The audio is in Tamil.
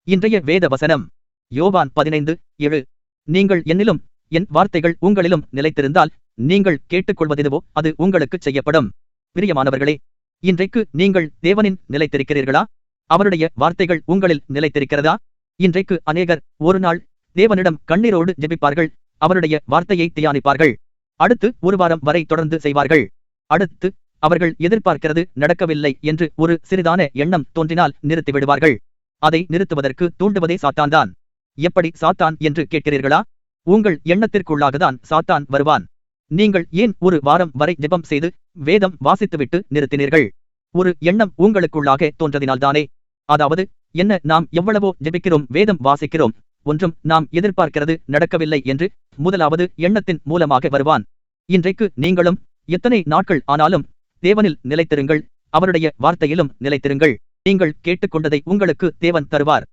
இன்றைய வேத வசனம் யோவான் 15:7. நீங்கள் என்னிலும் என் வார்த்தைகள் உங்களிலும் நிலைத்திருந்தால் நீங்கள் கேட்டுக்கொள்வதெதுவோ அது உங்களுக்குச் செய்யப்படும். பிரியமானவர்களே, இன்றைக்கு நீங்கள் தேவனின் நிலைத்திருக்கிறீர்களா? அவருடைய வார்த்தைகள் உங்களில் நிலைத்திருக்கிறதா? இன்றைக்கு அநேகர் ஒரு நாள் தேவனிடம் கண்ணீரோடு ஜெபிப்பார்கள், அவருடைய வார்த்தையை தியானிப்பார்கள். அடுத்து ஒரு வாரம் வரை தொடர்ந்து செய்வார்கள். அடுத்து அவர்கள் எதிர்பார்க்கிறது நடக்கவில்லை என்று ஒரு சிறிதான எண்ணம் தோன்றினால் நிறுத்திவிடுவார்கள். அதை நிறுத்துவதற்கு தூண்டுவதே சாத்தான்தான். எப்படி சாத்தான் என்று கேட்கிறீர்களா? உங்கள் எண்ணத்திற்குள்ளாகத்தான் சாத்தான் வருவான். நீங்கள் ஏன் ஒரு வாரம் வரை ஜெபம் செய்து வேதம் வாசித்துவிட்டு நிறுத்தினீர்கள்? ஒரு எண்ணம் உங்களுக்குள்ளாக தோன்றதினால்தானே. அதாவது, என்ன நாம் எவ்வளவோ ஜெபிக்கிறோம், வேதம் வாசிக்கிறோம், ஒன்றும் நாம் எதிர்பார்க்கிறது நடக்கவில்லை என்று முதலாவது எண்ணத்தின் மூலமாக வருவான். இன்றைக்கு நீங்களும் எத்தனை நாட்கள் ஆனாலும் தேவனில் நிலைத்திருங்கள், அவருடைய வார்த்தையிலும் நிலைத்திருங்கள். நீங்கள் கேட்டுக்கொண்டதை உங்களுக்கு தேவன் தருவார்.